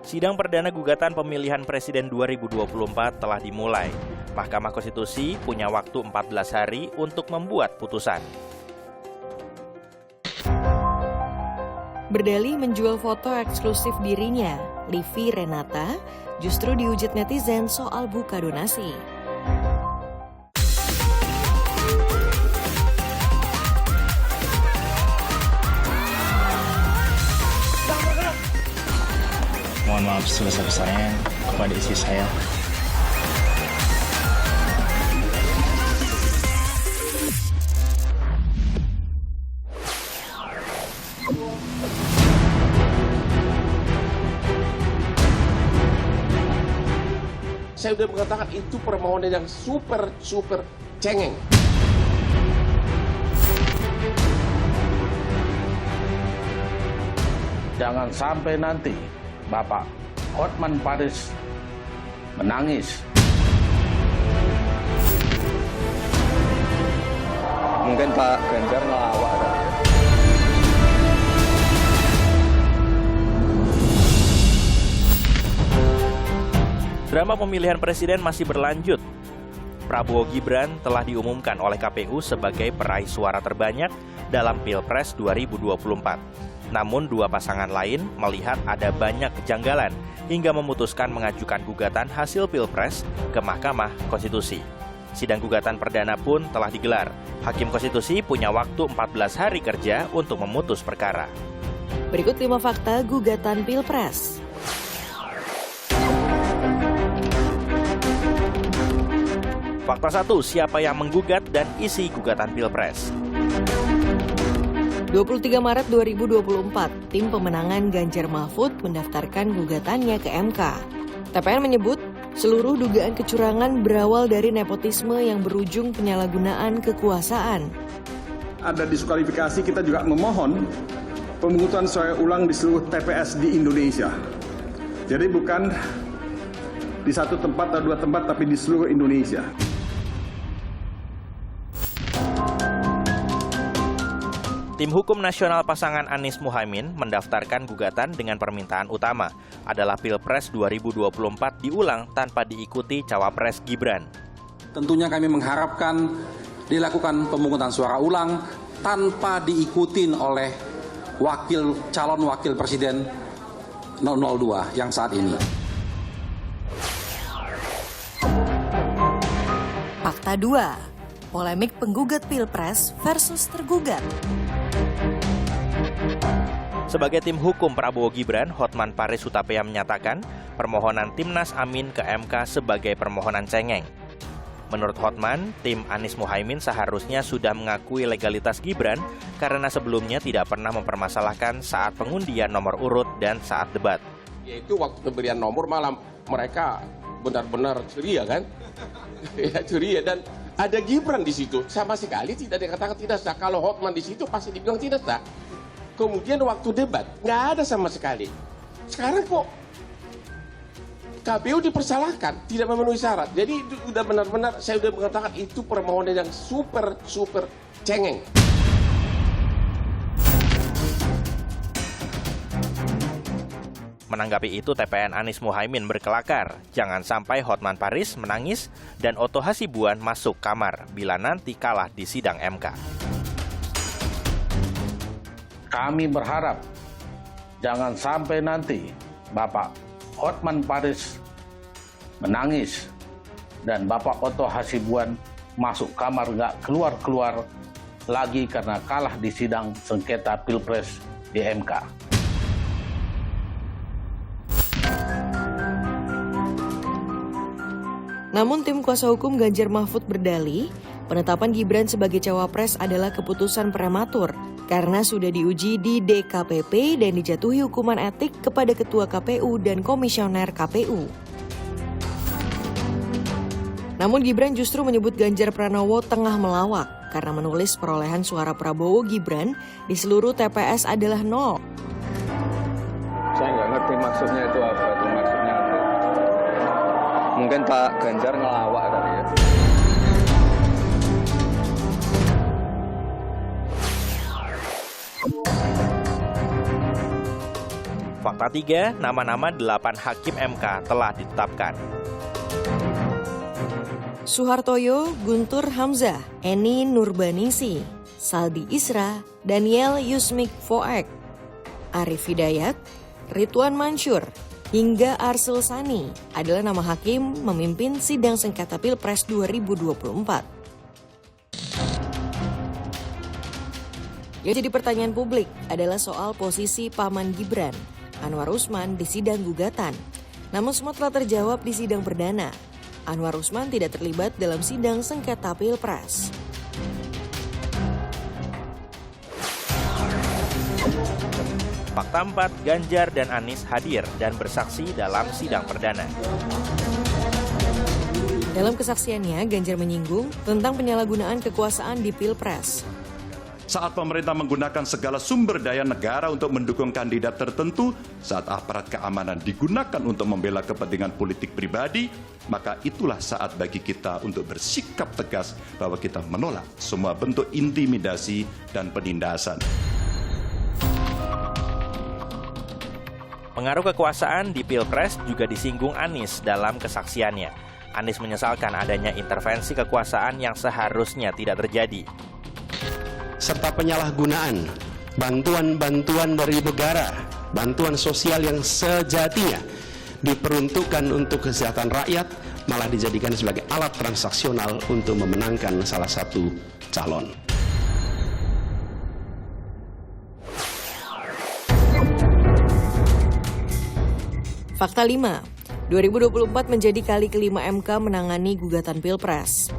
Sidang perdana gugatan pemilihan Presiden 2024 telah dimulai. Mahkamah Konstitusi punya waktu 14 hari untuk membuat putusan. Berdalih menjual foto eksklusif dirinya, Livi Renata justru dihujat netizen soal buka donasi. Mohon maaf sebesar-besarnya kepada istri saya. Saya sudah mengatakan itu permohonan yang super cengeng. Jangan sampai nanti Bapak Hotman Paris menangis. Mungkin Pak Ganjar ngelawak. Drama pemilihan presiden masih berlanjut. Prabowo Gibran telah diumumkan oleh KPU sebagai peraih suara terbanyak dalam Pilpres 2024. Namun dua pasangan lain melihat ada banyak kejanggalan hingga memutuskan mengajukan gugatan hasil Pilpres ke Mahkamah Konstitusi. Sidang gugatan perdana pun telah digelar. Hakim Konstitusi punya waktu 14 hari kerja untuk memutus perkara. Berikut 5 fakta gugatan Pilpres. Fakta 1, siapa yang menggugat dan isi gugatan Pilpres. 23 Maret 2024, tim pemenangan Ganjar Mahfud mendaftarkan gugatannya ke MK. TPN menyebut seluruh dugaan kecurangan berawal dari nepotisme yang berujung penyalahgunaan kekuasaan. Ada diskualifikasi, kita juga memohon pemungutan suara ulang di seluruh TPS di Indonesia. Jadi bukan di satu tempat atau dua tempat, tapi di seluruh Indonesia. Tim Hukum Nasional pasangan Anies Muhaimin mendaftarkan gugatan dengan permintaan utama adalah Pilpres 2024 diulang tanpa diikuti Cawapres Gibran. Tentunya kami mengharapkan dilakukan pemungutan suara ulang tanpa diikutin oleh calon wakil presiden 002 yang saat ini. Fakta 2, polemik penggugat Pilpres versus tergugat. Sebagai tim hukum Prabowo Gibran, Hotman Paris Hutapea menyatakan permohonan Timnas Amin ke MK sebagai permohonan cengeng. Menurut Hotman, tim Anies Muhaimin seharusnya sudah mengakui legalitas Gibran karena sebelumnya tidak pernah mempermasalahkan saat pengundian nomor urut dan saat debat. Yaitu waktu pemberian nomor malam mereka benar-benar ceria kan? Ya, ceria, dan ada Gibran di situ. Sama sekali tidak dikatakan tidak sah. Kalau Hotman di situ pasti dibilang tidak sah. Kemudian waktu debat nggak ada sama sekali. Sekarang kok KPU dipersalahkan, tidak memenuhi syarat. Jadi sudah benar-benar saya sudah mengatakan itu permohonan yang super cengeng. Menanggapi itu, TPN Anies Muhaimin berkelakar, jangan sampai Hotman Paris menangis dan Otto Hasibuan masuk kamar bila nanti kalah di sidang MK. Kami berharap jangan sampai nanti Bapak Hotman Paris menangis dan Bapak Otto Hasibuan masuk kamar nggak keluar-keluar lagi karena kalah di sidang sengketa Pilpres di MK. Namun tim kuasa hukum Ganjar Mahfud berdalih, penetapan Gibran sebagai cawapres adalah keputusan prematur karena sudah diuji di DKPP dan dijatuhi hukuman etik kepada Ketua KPU dan Komisioner KPU. Namun Gibran justru menyebut Ganjar Pranowo tengah melawak karena menulis perolehan suara Prabowo Gibran di seluruh TPS adalah 0. Saya nggak ngerti maksudnya itu apa. Mungkin Pak Ganjar ngelawak tadi ya. Fakta 3, nama-nama 8 hakim MK telah ditetapkan. Suhartoyo, Guntur Hamzah, Eni Nurbanisi, Saldi Isra, Daniel Yusmik Foek, Arif Hidayat, Ridwan Mansur, hingga Arsul Sani adalah nama hakim memimpin sidang sengketa Pilpres 2024. Yang jadi pertanyaan publik adalah soal posisi paman Gibran, Anwar Usman, di sidang gugatan. Namun semua telah terjawab di sidang perdana. Anwar Usman tidak terlibat dalam sidang sengketa Pilpres. Fakta 4, Ganjar dan Anies hadir dan bersaksi dalam sidang perdana. Dalam kesaksiannya, Ganjar menyinggung tentang penyalahgunaan kekuasaan di Pilpres. Saat pemerintah menggunakan segala sumber daya negara untuk mendukung kandidat tertentu, saat aparat keamanan digunakan untuk membela kepentingan politik pribadi, maka itulah saat bagi kita untuk bersikap tegas bahwa kita menolak semua bentuk intimidasi dan penindasan. Pengaruh kekuasaan di Pilpres juga disinggung Anies dalam kesaksiannya. Anies menyesalkan adanya intervensi kekuasaan yang seharusnya tidak terjadi. Serta penyalahgunaan bantuan-bantuan dari negara, bantuan sosial yang sejatinya diperuntukkan untuk kesejahteraan rakyat, malah dijadikan sebagai alat transaksional untuk memenangkan salah satu calon. Fakta 5, 2024 menjadi kali kelima MK menangani gugatan Pilpres.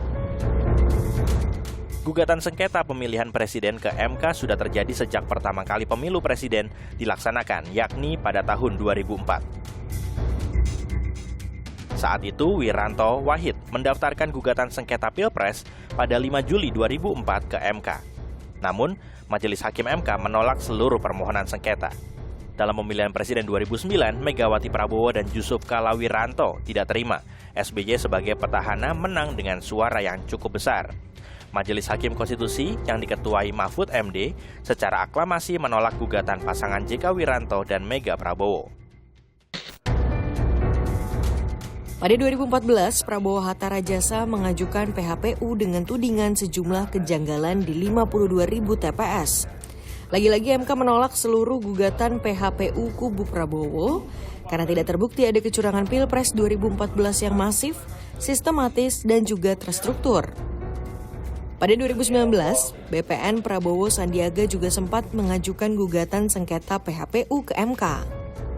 Gugatan sengketa pemilihan presiden ke MK sudah terjadi sejak pertama kali pemilu presiden dilaksanakan, yakni pada tahun 2004. Saat itu, Wiranto Wahid mendaftarkan gugatan sengketa Pilpres pada 5 Juli 2004 ke MK. Namun, Majelis Hakim MK menolak seluruh permohonan sengketa. Dalam pemilihan presiden 2009, Megawati Prabowo dan Yusuf Kala Wiranto tidak terima SBY sebagai petahana menang dengan suara yang cukup besar. Majelis Hakim Konstitusi yang diketuai Mahfud MD secara aklamasi menolak gugatan pasangan JK Wiranto dan Mega Prabowo. Pada 2014, Prabowo Hatta Rajasa mengajukan PHPU dengan tudingan sejumlah kejanggalan di 52.000 TPS. Lagi-lagi MK menolak seluruh gugatan PHPU kubu Prabowo karena tidak terbukti ada kecurangan Pilpres 2014 yang masif, sistematis, dan juga terstruktur. Pada 2019, BPN Prabowo Sandiaga juga sempat mengajukan gugatan sengketa PHPU ke MK.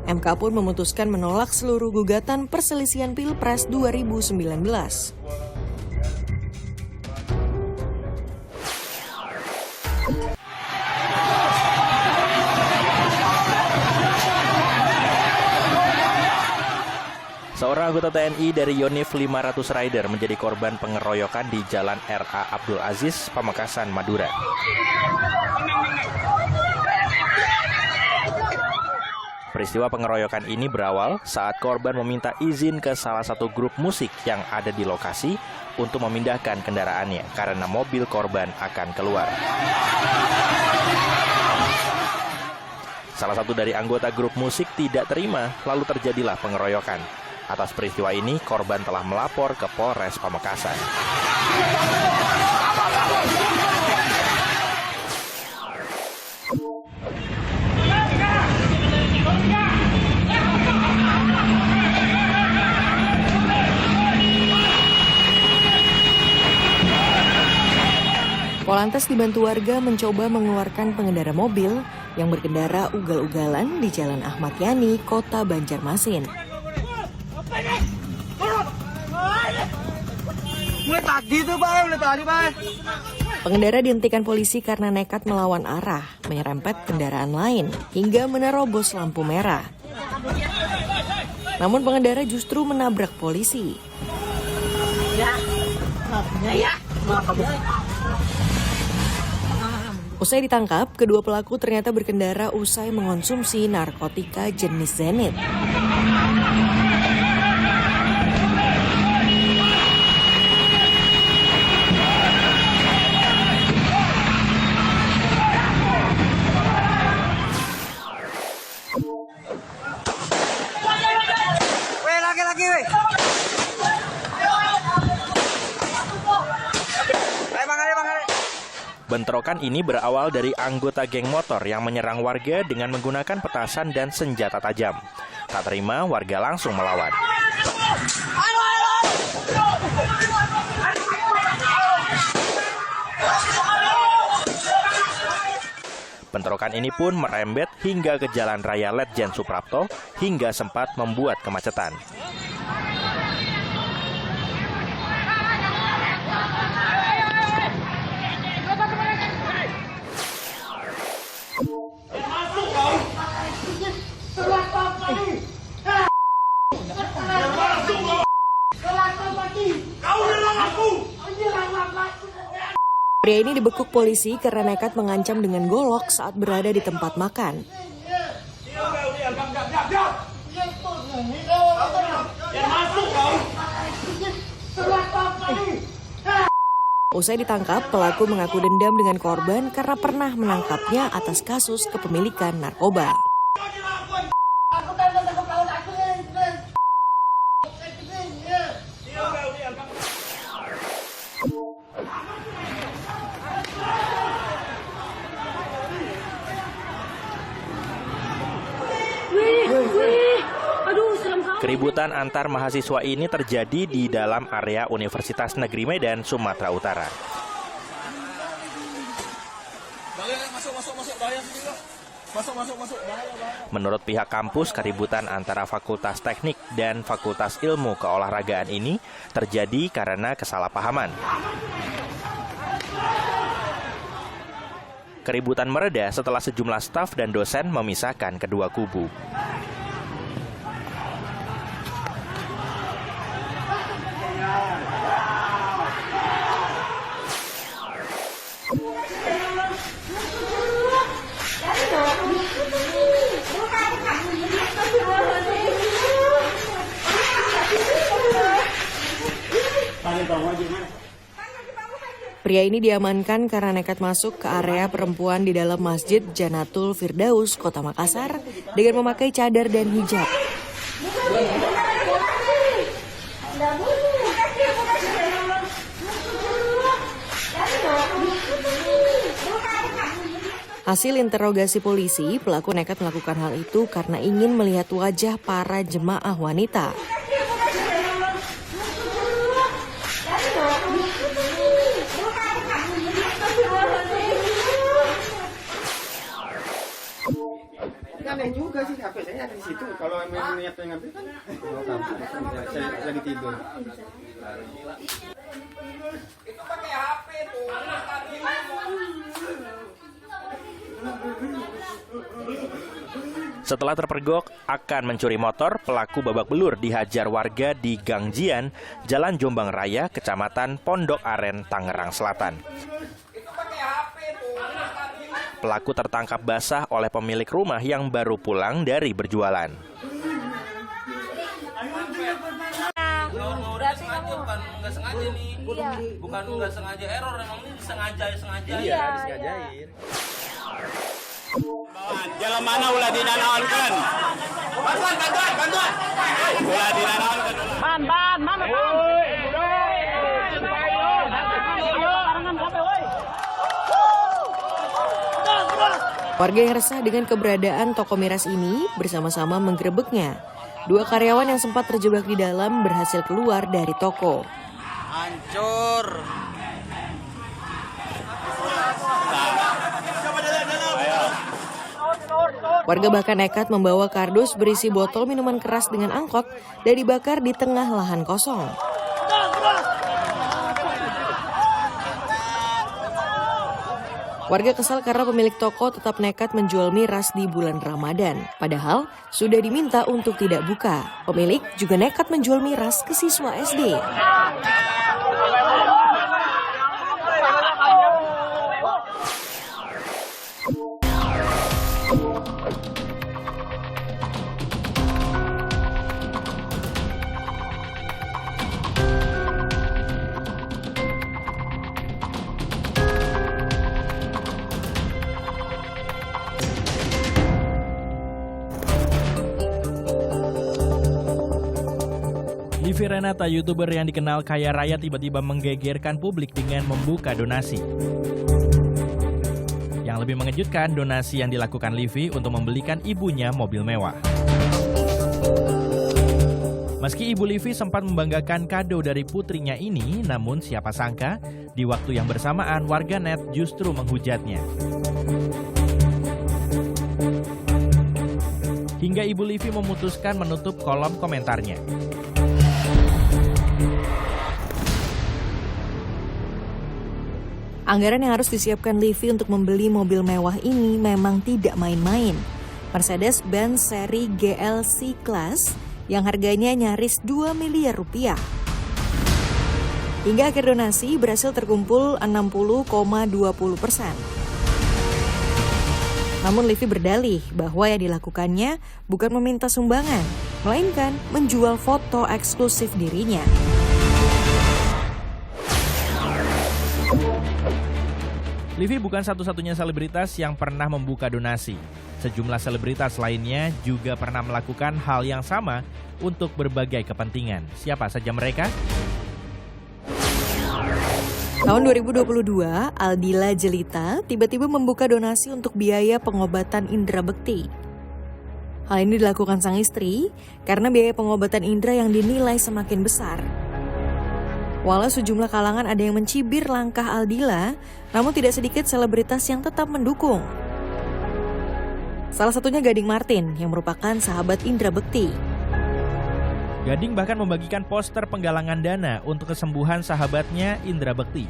MK pun memutuskan menolak seluruh gugatan perselisihan Pilpres 2019. Seorang anggota TNI dari Yonif 500 Rider menjadi korban pengeroyokan di Jalan R.A. Abdul Aziz, Pamekasan, Madura. Peristiwa pengeroyokan ini berawal saat korban meminta izin ke salah satu grup musik yang ada di lokasi untuk memindahkan kendaraannya karena mobil korban akan keluar. Salah satu dari anggota grup musik tidak terima, lalu terjadilah pengeroyokan. Atas peristiwa ini, korban telah melapor ke Polres Pamekasan. Polantas dibantu warga mencoba mengeluarkan pengendara mobil yang berkendara ugal-ugalan di Jalan Ahmad Yani, Kota Banjarmasin. Pengendara dihentikan polisi karena nekat melawan arah, menyerempet kendaraan lain, hingga menerobos lampu merah. Namun pengendara justru menabrak polisi. Usai ditangkap, kedua pelaku ternyata berkendara usai mengonsumsi narkotika jenis Zenit. Bentrokan ini berawal dari anggota geng motor yang menyerang warga dengan menggunakan petasan dan senjata tajam. Tak terima, warga langsung melawan. Bentrokan ini pun merembet hingga ke Jalan Raya Letjen Suprapto hingga sempat membuat kemacetan. Pria ini dibekuk polisi karena nekat mengancam dengan golok saat berada di tempat makan. Usai ditangkap, pelaku mengaku dendam dengan korban karena pernah menangkapnya atas kasus kepemilikan narkoba. Keributan antar mahasiswa ini terjadi di dalam area Universitas Negeri Medan, Sumatera Utara. Menurut pihak kampus, keributan antara Fakultas Teknik dan Fakultas Ilmu Keolahragaan ini terjadi karena kesalahpahaman. Keributan mereda setelah sejumlah staf dan dosen memisahkan kedua kubu. Pria ini diamankan karena nekat masuk ke area perempuan di dalam Masjid Janatul Firdaus, Kota Makassar, dengan memakai cadar dan hijab. Hasil interogasi polisi, pelaku nekat melakukan hal itu karena ingin melihat wajah para jemaah wanita. Aneh juga sih, HP saya ada di situ. Kalau memang niatnya ngambil kan mau kampus, saya lagi tidur. Itu pakai HP tuh. Setelah terpergok akan mencuri motor, pelaku babak belur dihajar warga di Gang Jian, Jalan Jombang Raya, Kecamatan Pondok Aren, Tangerang Selatan. Pelaku tertangkap basah oleh pemilik rumah yang baru pulang dari berjualan. Berarti kamu bukan nggak sengaja nih, bukan nggak sengaja error, emang ini sengaja. Iya, disengajain. Jalan mana ulah dinanaonkeun? Bantuan. Ulah dinanaonkeun. Ban, mana ban? Warga yang resah dengan keberadaan toko miras ini bersama-sama menggerebeknya. Dua karyawan yang sempat terjebak di dalam berhasil keluar dari toko. Hancur. Warga bahkan nekat membawa kardus berisi botol minuman keras dengan angkot dan dibakar di tengah lahan kosong. Warga kesal karena pemilik toko tetap nekat menjual miras di bulan Ramadan. Padahal sudah diminta untuk tidak buka. Pemilik juga nekat menjual miras ke siswa SD. Livi Renata, YouTuber yang dikenal kaya raya, tiba-tiba menggegerkan publik dengan membuka donasi. Yang lebih mengejutkan, donasi yang dilakukan Livi untuk membelikan ibunya mobil mewah. Meski ibu Livi sempat membanggakan kado dari putrinya ini, namun siapa sangka di waktu yang bersamaan warganet justru menghujatnya. Hingga ibu Livi memutuskan menutup kolom komentarnya. Anggaran yang harus disiapkan Livi untuk membeli mobil mewah ini memang tidak main-main. Mercedes-Benz seri GL C-Class yang harganya nyaris 2 miliar rupiah. Hingga akhir donasi berhasil terkumpul 60,20%. Namun Livi berdalih bahwa yang dilakukannya bukan meminta sumbangan, melainkan menjual foto eksklusif dirinya. Livi bukan satu-satunya selebritas yang pernah membuka donasi. Sejumlah selebritas lainnya juga pernah melakukan hal yang sama untuk berbagai kepentingan. Siapa saja mereka? Tahun 2022, Aldila Jelita tiba-tiba membuka donasi untuk biaya pengobatan indera bekti. Hal ini dilakukan sang istri karena biaya pengobatan indera yang dinilai semakin besar. Walau sejumlah kalangan ada yang mencibir langkah Aldila, namun tidak sedikit selebritas yang tetap mendukung. Salah satunya Gading Martin yang merupakan sahabat indera bekti. Gading bahkan membagikan poster penggalangan dana untuk kesembuhan sahabatnya Indra Bekti.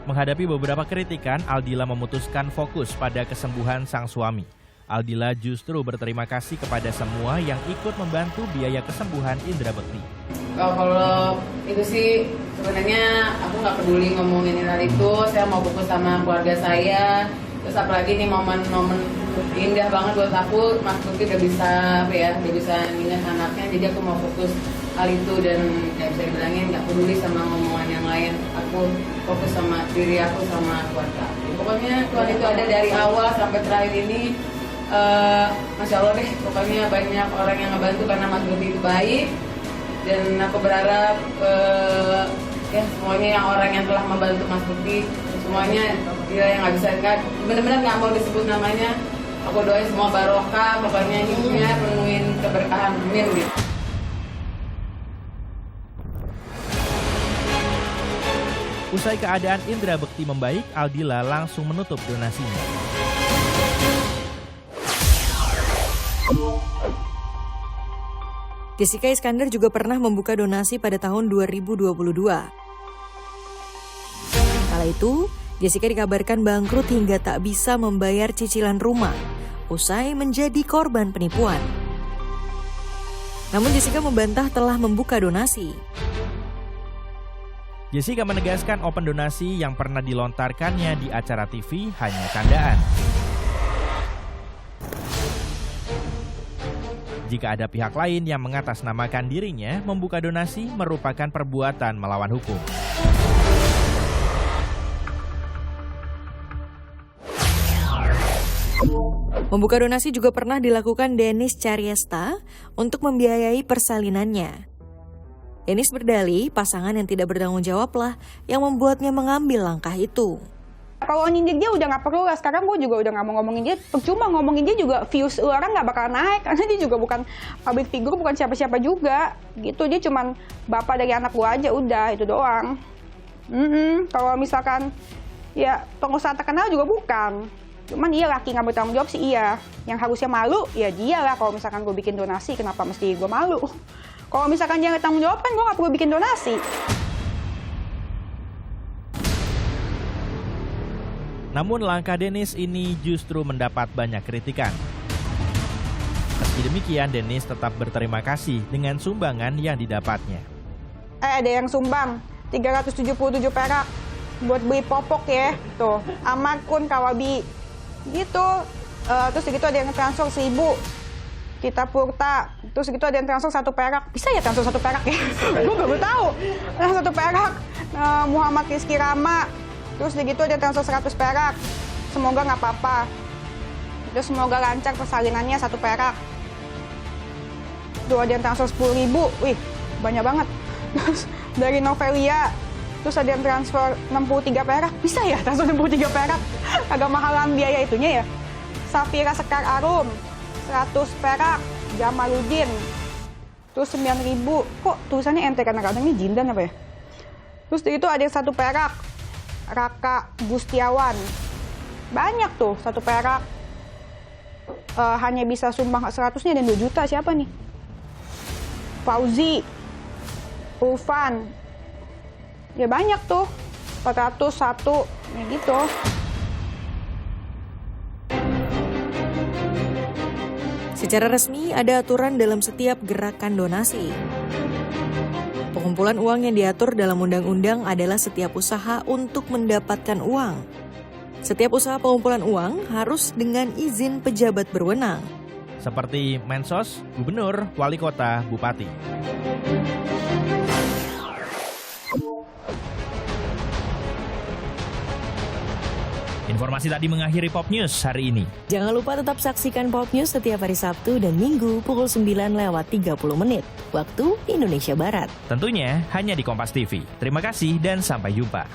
Menghadapi beberapa kritikan, Aldila memutuskan fokus pada kesembuhan sang suami. Aldila justru berterima kasih kepada semua yang ikut membantu biaya kesembuhan Indra Bekti. Kalau itu sih sebenarnya aku nggak peduli ngomongin hal itu, saya mau fokus sama keluarga saya. Terus apalagi nih momen-momen indah banget buat aku, Mas Bukti udah bisa ingat anaknya, jadi aku mau fokus hal itu dan ya bisa dibilangin nggak peduli sama ngomongan yang lain. Aku fokus sama diri aku sama keluarga. Pokoknya Tuhan itu ada dari awal sampai terakhir ini. Masya Allah deh, pokoknya banyak orang yang ngebantu karena Mas Bukti itu baik. Dan aku berharap ya semuanya yang orang yang telah membantu Mas Bukti, semuanya dia yang nggak bisa, benar-benar nggak mau disebut namanya. Aku doain semua barokah, pokoknya hidupnya penuhin keberkahan, amin gitu. Usai keadaan Indra Bekti membaik, Aldila langsung menutup donasinya. Jessica Iskandar juga pernah membuka donasi pada tahun 2022. Kala itu, Jessica dikabarkan bangkrut hingga tak bisa membayar cicilan rumah, usai menjadi korban penipuan. Namun Jessica membantah telah membuka donasi. Jessica menegaskan open donasi yang pernah dilontarkannya di acara TV hanya candaan. Jika ada pihak lain yang mengatasnamakan dirinya, membuka donasi merupakan perbuatan melawan hukum. Membuka donasi juga pernah dilakukan Dennis Caryesta untuk membiayai persalinannya. Dennis berdalih pasangan yang tidak bertanggung jawablah yang membuatnya mengambil langkah itu. Kalau nyindir dia udah nggak perlu lah, sekarang gue juga udah nggak mau ngomongin dia, percuma ngomongin dia juga views orang nggak bakal naik, karena dia juga bukan public figure, bukan siapa-siapa juga, gitu. Dia cuman bapak dari anak gue aja, udah itu doang. Kalau misalkan ya pengusaha terkenal juga bukan, cuman iya laki nggak bertanggung jawab sih iya, yang harusnya malu ya dia lah. Kalau misalkan gue bikin donasi, kenapa mesti gue malu? Kalau misalkan dia nggak tanggung jawab kan gue nggak perlu bikin donasi. Namun langkah Dennis ini justru mendapat banyak kritikan. Meski demikian, Dennis tetap berterima kasih dengan sumbangan yang didapatnya. Ada yang sumbang 377 perak buat beli popok ya, tuh Amarkun Kawabi gitu. Terus gitu ada yang transfer 1.000 kita Purta, terus gitu ada yang transfer 1 perak. Bisa ya transfer 1 perak ya? Gue baru tahu. 1 perak. Muhammad Rizky Rama, terus gitu ada transfer 100 perak. Semoga nggak apa-apa. Terus semoga lancar persalinannya 1 perak. Tuh ada yang transfer 10.000. Wih, banyak banget. Terus dari Novelia Terus ada yang transfer 63 perak. Bisa ya transfer 63 perak? Agak mahalan biaya itunya ya. Safira Sekar Arum, 100 perak. Jamaludin. Terus 9.000. Kok tulisannya ente kadang-kadang ini Jindan apa ya? Terus itu ada yang 1 perak. Raka Gustiawan. Banyak tuh 1 perak. Hanya bisa sumbang 100-nya dan 2 juta. Siapa nih? Fauzi. Ufan. Ya banyak tuh, 401, ya gitu. Secara resmi ada aturan dalam setiap gerakan donasi. Pengumpulan uang yang diatur dalam undang-undang adalah setiap usaha untuk mendapatkan uang. Setiap usaha pengumpulan uang harus dengan izin pejabat berwenang. Seperti Mensos, Gubernur, Wali Kota, Bupati. Informasi tadi mengakhiri Pop News hari ini. Jangan lupa tetap saksikan Pop News setiap hari Sabtu dan Minggu pukul 9:30 waktu Indonesia Barat. Tentunya hanya di Kompas TV. Terima kasih dan sampai jumpa.